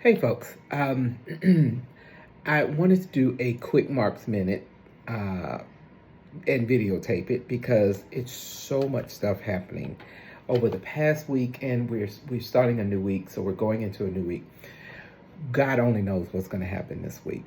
Hey folks, I wanted to do a quick Mark's Minute and videotape it because it's so much stuff happening over the past week, and we're starting a new week, so we're going into a new week. God only knows what's going to happen this week,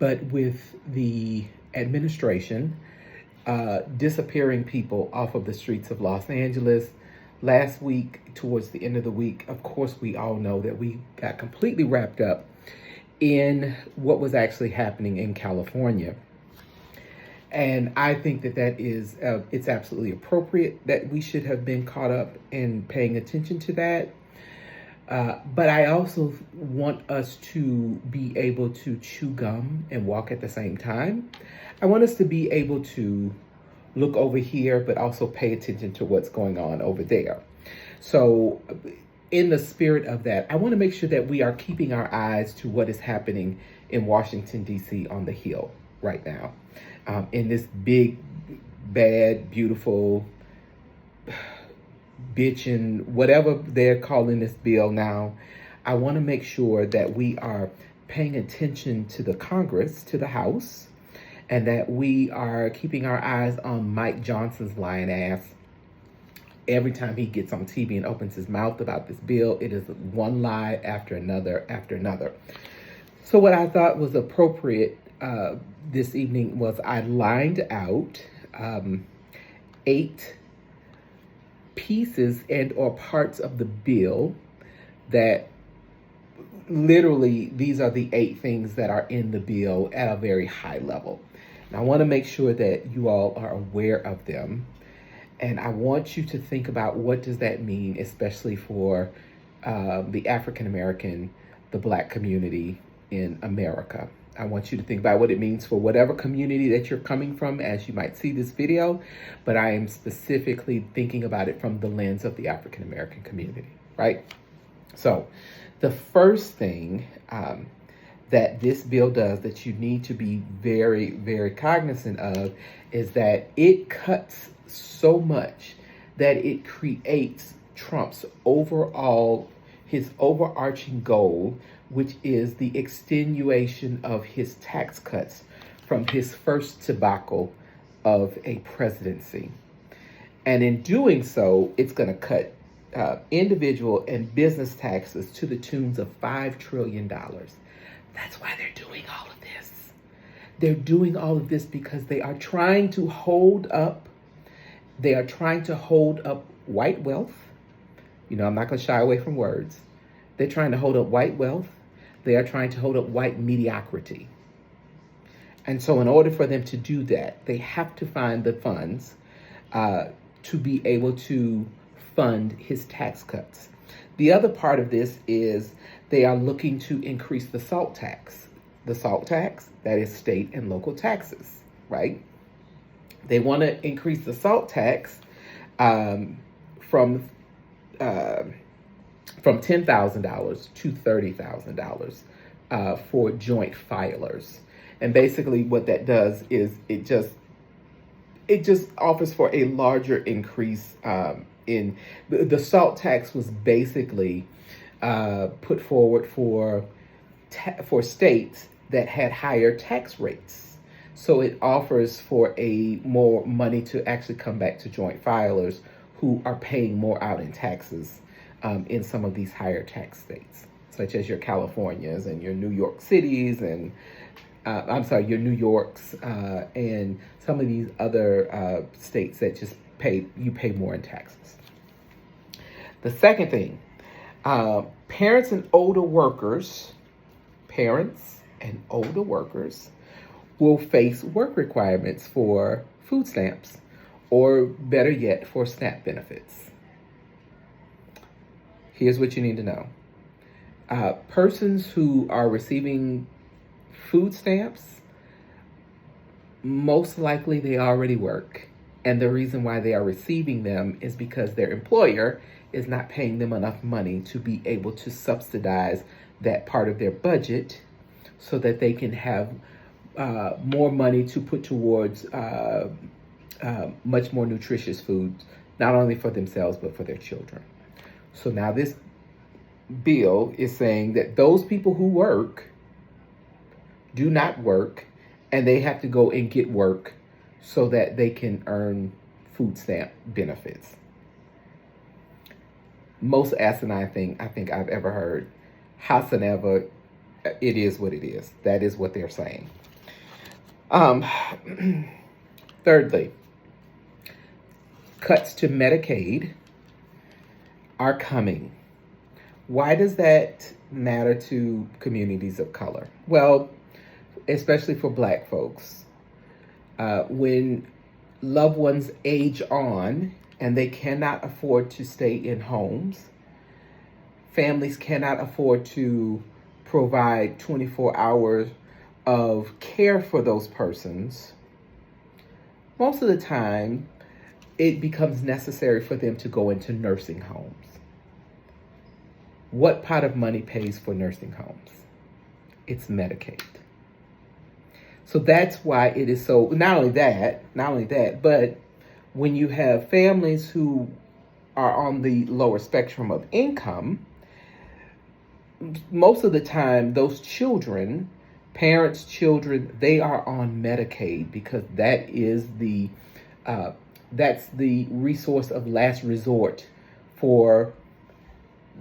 but with the administration disappearing people off of the streets of Los Angeles. Last week, towards the end of the week, of course, we all know that we got completely wrapped up in what was actually happening in California. And I think that is, it's absolutely appropriate that we should have been caught up in paying attention to that. But I also want us to be able to chew gum and walk at the same time. I want us to be able to look over here, but also pay attention to what's going on over there. So in the spirit of that, I want to make sure that we are keeping our eyes to what is happening in Washington, D.C. on the Hill right now. In this big, bad, beautiful, bitchin', whatever they're calling this bill now, I want to make sure that we are paying attention to the Congress, to the House, and that we are keeping our eyes on Mike Johnson's lying ass. Every time he gets on TV and opens his mouth about this bill, it is one lie after another after another. So what I thought was appropriate this evening was I lined out 8 pieces and or parts of the bill that literally these are the 8 things that are in the bill at a very high level. And I want to make sure that you all are aware of them. And I want you to think about what does that mean, especially for the African American, the Black community in America. I want you to think about what it means for whatever community that you're coming from as you might see this video, but I am specifically thinking about it from the lens of the African American community, right? So the first thing that this bill does that you need to be very, very cognizant of is that it cuts so much that it creates Trump's his overarching goal, which is the extenuation of his tax cuts from his first debacle of a presidency. And in doing so, it's going to cut individual and business taxes to the tunes of $5 trillion. That's why they're doing all of this. They're doing all of this because they are trying to hold up white wealth. You know, I'm not going to shy away from words. They're trying to hold up white wealth. They are trying to hold up white mediocrity. And so in order for them to do that, they have to find the funds to be able to fund his tax cuts. The other part of this is they are looking to increase the SALT tax. The SALT tax, that is state and local taxes, right? They want to increase the SALT tax from $10,000 to $30,000 for joint filers. And basically what that does is it just offers for a larger increase in the SALT tax was basically put forward for states that had higher tax rates. So it offers for a more money to actually come back to joint filers who are paying more out in taxes in some of these higher tax states, such as your Californias and your New York cities and your New Yorks and some of these other states that just pay more in taxes. The second thing, parents and older workers will face work requirements for food stamps, or better yet, for SNAP benefits. Here's what you need to know. Persons who are receiving food stamps, most likely they already work. And the reason why they are receiving them is because their employer is not paying them enough money to be able to subsidize that part of their budget so that they can have more money to put towards much more nutritious food, not only for themselves, but for their children. So now this bill is saying that those people who work do not work, and they have to go and get work so that they can earn food stamp benefits. Most asinine thing I think I've ever heard. Howsoever, it is what it is. That is what they're saying. Thirdly, cuts to Medicaid are coming. Why does that matter to communities of color? Well, especially for Black folks. When loved ones age on and they cannot afford to stay in homes, families cannot afford to provide 24 hours of care for those persons, most of the time it becomes necessary for them to go into nursing homes. What pot of money pays for nursing homes? It's Medicaid. So that's why it is so, not only that, but when you have families who are on the lower spectrum of income, most of the time those children, parents, children, they are on Medicaid because that is that's the resource of last resort for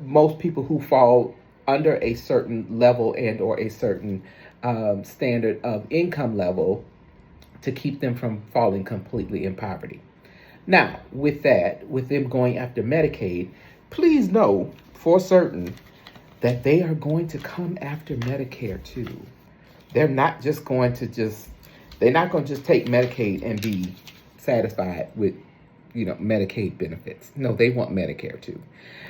most people who fall under a certain level and or a certain standard of income level to keep them from falling completely in poverty. Now, with them going after Medicaid, please know for certain that they are going to come after Medicare too. They're not just going to they're not going to just take Medicaid and be satisfied with, Medicaid benefits. No, they want Medicare too.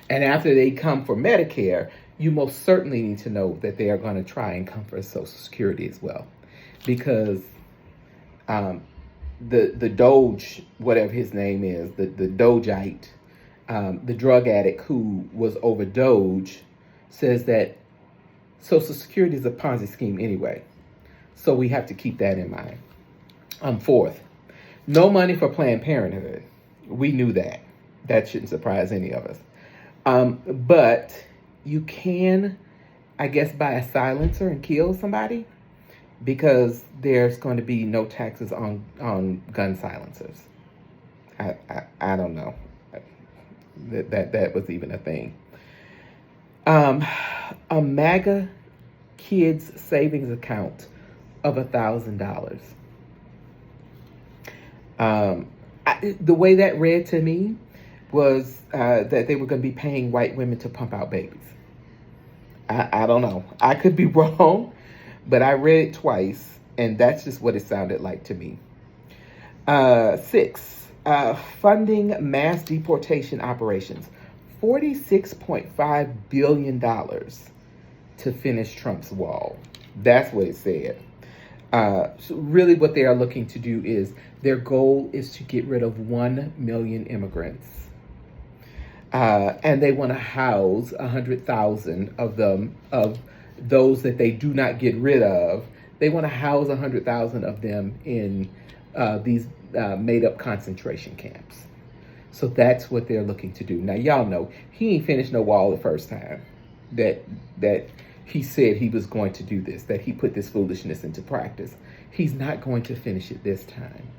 And after they come for Medicare, you most certainly need to know that they are going to try and come for Social Security as well. Because the Doge, whatever his name is, the Dogeite, the drug addict who was over Doge, says that Social Security is a Ponzi scheme anyway. So we have to keep that in mind. Fourth, no money for Planned Parenthood. We knew that. That shouldn't surprise any of us. But you can, I guess, buy a silencer and kill somebody because there's going to be no taxes on gun silencers. I don't know that was even a thing. A MAGA kids savings account of $1,000. The way that read to me was that they were going to be paying white women to pump out babies. I don't know. I could be wrong, but I read it twice, and that's just what it sounded like to me. 6, funding mass deportation operations. $46.5 billion to finish Trump's wall. That's what it said. So really what they are looking to do is, their goal is to get rid of 1 million immigrants. And they want to house 100,000 of them, of those that they do not get rid of. They want to house 100,000 of them in these made-up concentration camps. So that's what they're looking to do. Now, y'all know, he ain't finished no wall the first time that he said he was going to do this, that he put this foolishness into practice. He's not going to finish it this time.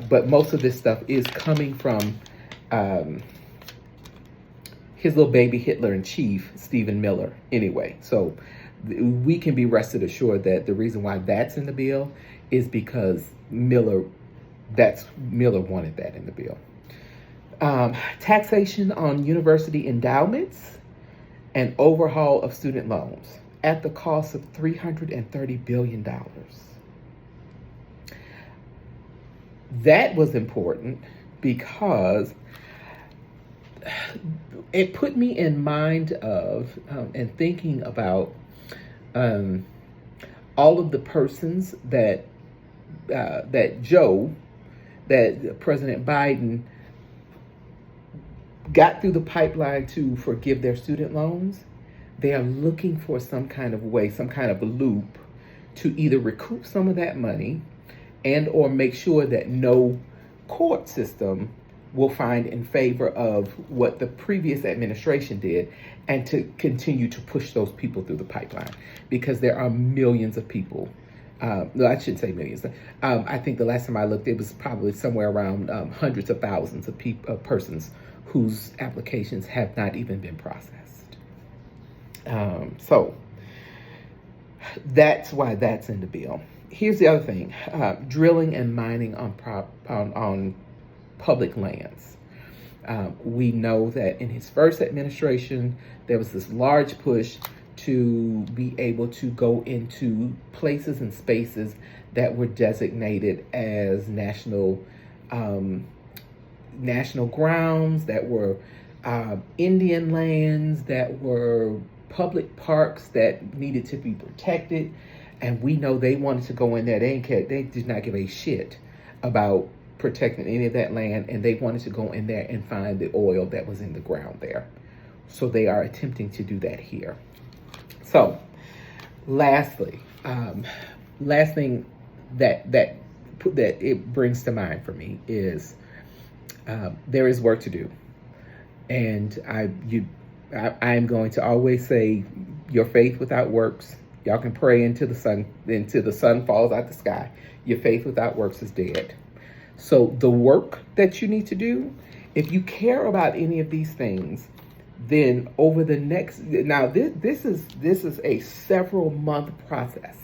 But most of this stuff is coming from his little baby Hitler-in-chief, Stephen Miller, anyway. So we can be rested assured that the reason why that's in the bill is because Miller wanted that in the bill. Taxation on university endowments and overhaul of student loans at the cost of $330 billion. That was important because it put me in mind of and thinking about all of the persons that President Biden got through the pipeline to forgive their student loans. They are looking for some kind of way, some kind of a loop to either recoup some of that money and or make sure that no court system will find in favor of what the previous administration did, and to continue to push those people through the pipeline, because there are millions of people. No, I shouldn't say millions. I think the last time I looked, it was probably somewhere around hundreds of thousands of persons whose applications have not even been processed. So that's why that's in the bill. Here's the other thing: drilling and mining on public lands. We know that in his first administration, there was this large push to be able to go into places and spaces that were designated as national grounds, that were Indian lands, that were public parks that needed to be protected. And we know they wanted to go in there. They did not give a shit about protecting any of that land, and they wanted to go in there and find the oil that was in the ground there. So they are attempting to do that here. So, lastly, last thing that it brings to mind for me is there is work to do, and I am going to always say, your faith without works. Y'all can pray until the sun falls out the sky. Your faith without works is dead. So the work that you need to do, if you care about any of these things, then over the next, now this is a several month process.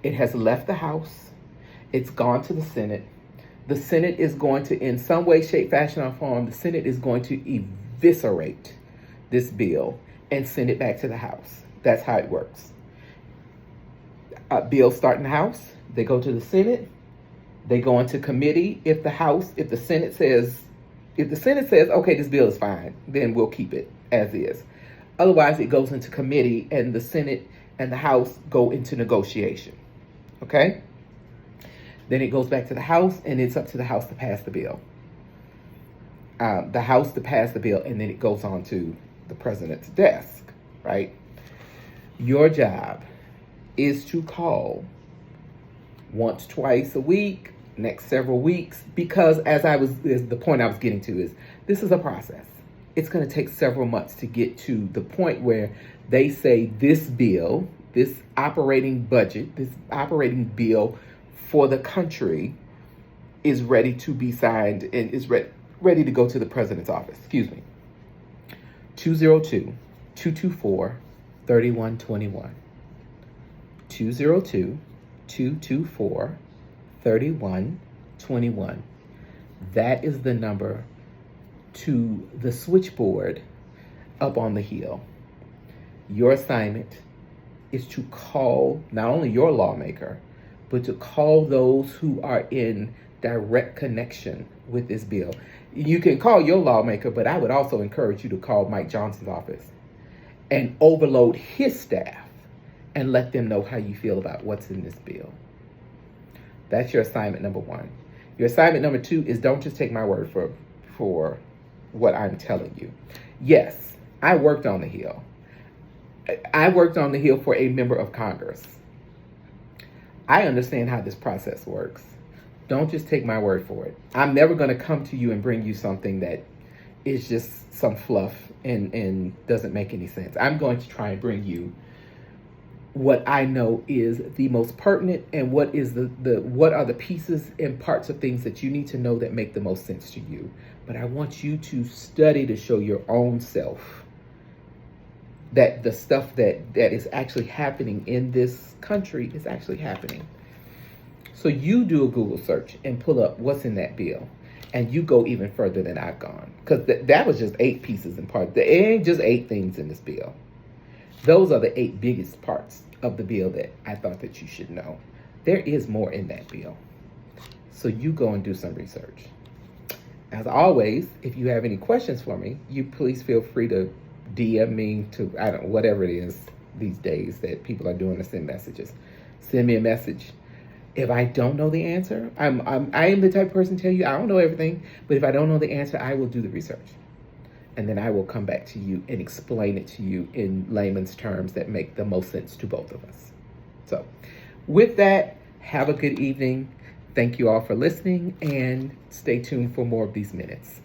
It has left the House. It's gone to the Senate. The Senate is going to, in some way, shape, fashion, or form, the Senate is going to eviscerate this bill and send it back to the House. That's how it works. Bills start in the House, they go to the Senate, they go into committee. If the Senate says, okay, this bill is fine, then we'll keep it as is. Otherwise, it goes into committee, and the Senate and the House go into negotiation. Okay? Then it goes back to the House, and it's up to the House to pass the bill. The House to pass the bill, and then it goes on to the president's desk, right? Your job is to call once, twice a week, next several weeks, because the point I was getting to is, this is a process. It's going to take several months to get to the point where they say this bill, this operating budget, this operating bill for the country is ready to be signed and is ready to go to the president's office. 202-224-3121. 202-224-3121. That is the number to the switchboard up on the Hill. Your assignment is to call not only your lawmaker, but to call those who are in direct connection with this bill. You can call your lawmaker, but I would also encourage you to call Mike Johnson's office and overload his staff and let them know how you feel about what's in this bill. That's your assignment number one. Your assignment number two is, don't just take my word for what I'm telling you. Yes, I worked on the Hill. I worked on the Hill for a member of Congress. I understand how this process works. Don't just take my word for it. I'm never going to come to you and bring you something that is just some fluff and doesn't make any sense. I'm going to try and bring you what I know is the most pertinent, and what is what are the pieces and parts of things that you need to know that make the most sense to you. But I want you to study to show your own self that the stuff that is actually happening in this country is actually happening. So you do a Google search and pull up what's in that bill, and you go even further than I've gone, because that was just 8 pieces and parts. There ain't just 8 things in this bill. Those are the 8 biggest parts of the bill that I thought that you should know. There is more in that bill. So you go and do some research. As always, if you have any questions for me, you please feel free to DM me to, whatever it is these days that people are doing to send messages. Send me a message. If I don't know the answer, I am the type of person to tell you I don't know everything, but if I don't know the answer, I will do the research. And then I will come back to you and explain it to you in layman's terms that make the most sense to both of us. So with that, have a good evening. Thank you all for listening, and stay tuned for more of these minutes.